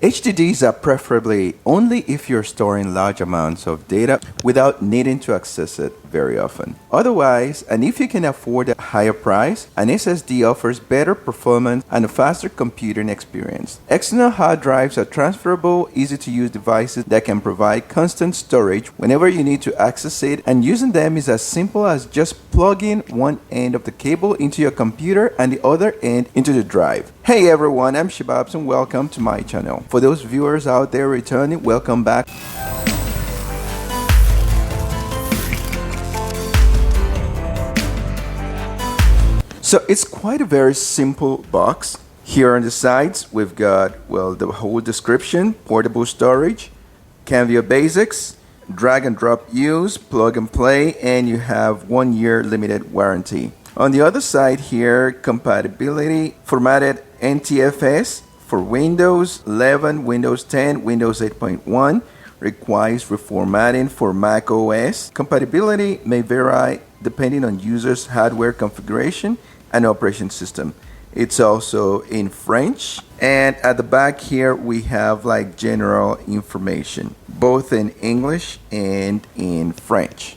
HDDs are preferably only if you're storing large amounts of data without needing to access it very often. Otherwise, and if you can afford a higher price, an SSD offers better performance and a faster computing experience. External hard drives are transferable, easy-to-use devices that can provide constant storage whenever you need to access it, and using them is as simple as just plugging one end of the cable into your computer and the other end into the drive. Hey everyone, I'm Shababs and welcome to my channel. For those viewers out there returning, welcome back. So it's quite a very simple box. Here on the sides, we've got, well, the whole description, portable storage, Canvio Basics, drag and drop use, plug and play, and you have 1 year limited warranty. On the other side here, compatibility, formatted NTFS for Windows 11, Windows 10, Windows 8.1, requires reformatting for Mac OS. Compatibility may vary depending on user's hardware configuration and operation system. It's also in French, and at the back here we have like general information, both in English and in French.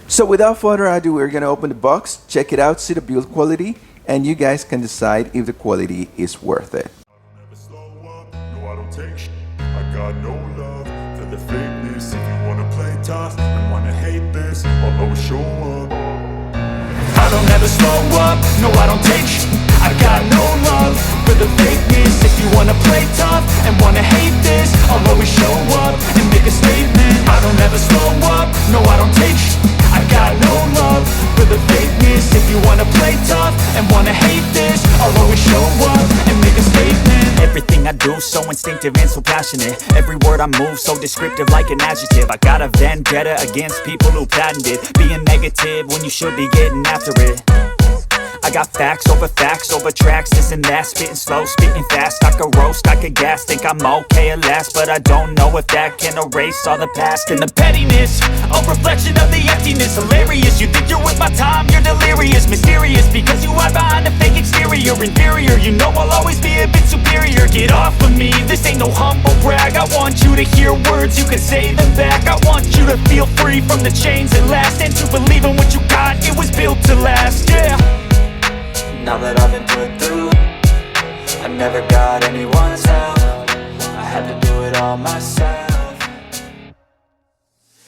So without further ado, we're gonna open the box, check it out, see the build quality, and you guys can decide if the quality is worth it. I got no love for the fakeness. If you wanna play tough and wanna hate this, I'll always show up. I don't ever slow up, no I don't take sh**. I got no love for the fakeness. If you wanna play tough and wanna hate this, I'll always show up and make a statement. I don't ever slow up, no I don't take sh**. I got no love for the fakeness. If you wanna play tough and wanna hate this, I'll always show up and make a statement. Everything I do so instinctive and so passionate. Every word I move so descriptive like an adjective. I got a vendetta against people who patented being negative when you should be getting after it. I got facts over tracks, this and that, spitting slow, spitting fast. I could roast, I could gas, think I'm okay at last, but I don't know if that can erase all the past. And the pettiness, a reflection of the emptiness. Hilarious, you think you're worth my time, you're delirious. Mysterious, because you hide behind a fake exterior. Inferior, you know I'll always be a bit superior. Get off of me, this ain't no humble brag. I want you to hear words, you can say them back. I want you to feel free from the chains that last, and to believe in what you got, it was built to last, yeah. Now that I've been put through, I never got anyone's help. I had to do it all myself.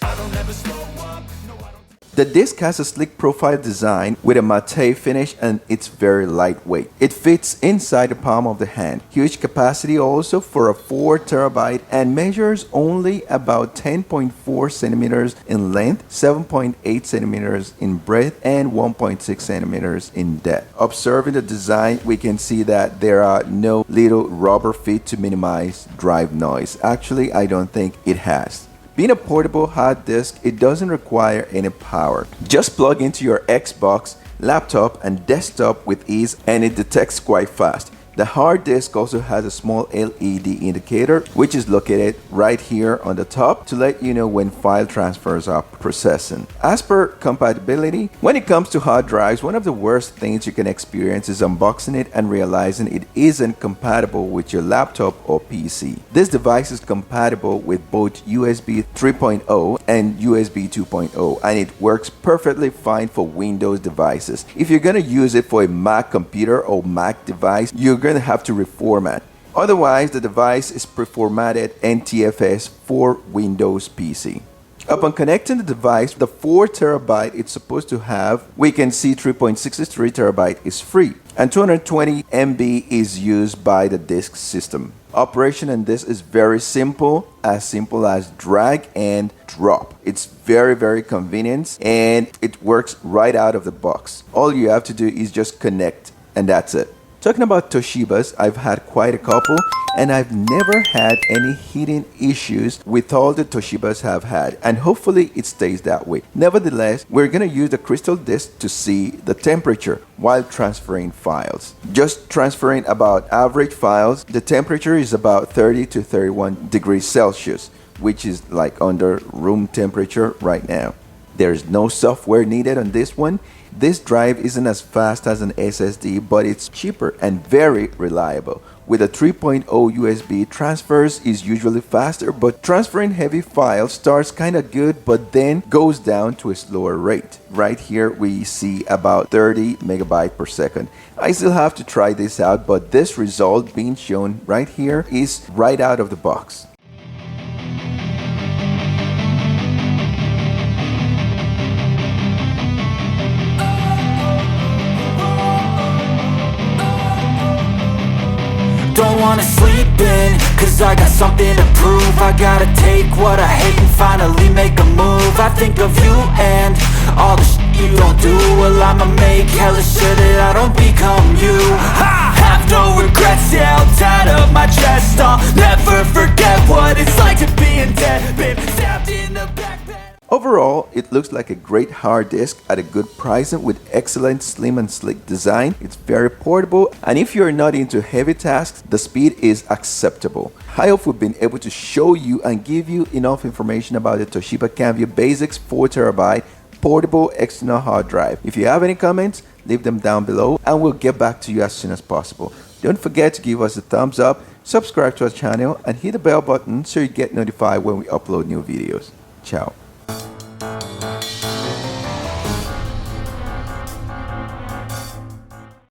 I don't ever slow up, no I don't. The disc has a sleek profile design with a matte finish, and it's very lightweight. It fits inside the palm of the hand. Huge capacity also for a 4 terabyte, and measures only about 10.4 centimeters in length, 7.8 centimeters in breadth, and 1.6 centimeters in depth. Observing the design, we can see that there are no little rubber feet to minimize drive noise. Actually, I don't think it has. Being a portable hard disk, it doesn't require any power. Just plug into your Xbox, laptop, and desktop with ease, and it detects quite fast. The hard disk also has a small LED indicator, which is located right here on the top to let you know when file transfers are processing. As per compatibility, when it comes to hard drives, one of the worst things you can experience is unboxing it and realizing it isn't compatible with your laptop or PC. This device is compatible with both USB 3.0 and USB 2.0, and it works perfectly fine for Windows devices. If you're gonna use it for a Mac computer or Mac device, you're going to have to reformat. Otherwise, the device is preformatted NTFS for Windows PC. Upon connecting the device, the 4 terabyte it's supposed to have, we can see 3.63 terabyte is free, and 220 MB is used by the disk system. Operation on this is very simple as drag and drop. It's very convenient, and it works right out of the box. All you have to do is just connect, and that's it. Talking about Toshibas, I've had quite a couple and I've never had any heating issues with all the Toshibas have had, and hopefully it stays that way. Nevertheless, we're gonna use the crystal disc to see the temperature while transferring files. Just transferring about average files, the temperature is about 30 to 31 degrees Celsius, which is like under room temperature right now. There's no software needed on this one. This drive isn't as fast as an SSD, but it's cheaper and very reliable. With a 3.0 USB, transfers is usually faster, but transferring heavy files starts kinda good, but then goes down to a slower rate. Right here we see about 30 megabytes per second. I still have to try this out, but this result being shown right here is right out of the box. Don't wanna sleep in, cause I got something to prove. I gotta take what I hate and finally make a move. I think of you and all the shit you don't do. Well, I'ma make hella sure that I don't become you. I have no regrets, yeah, I'll tie up my chest. I'll never forget what it's like to be in debt. Been stabbed in the back. Overall, it looks like a great hard disk at a good price and with excellent slim and sleek design. It's very portable, and if you're not into heavy tasks, the speed is acceptable. I hope we've been able to show you and give you enough information about the Toshiba Canvio Basics 4TB portable external hard drive. If you have any comments, leave them down below and we'll get back to you as soon as possible. Don't forget to give us a thumbs up, subscribe to our channel, and hit the bell button so you get notified when we upload new videos. Ciao.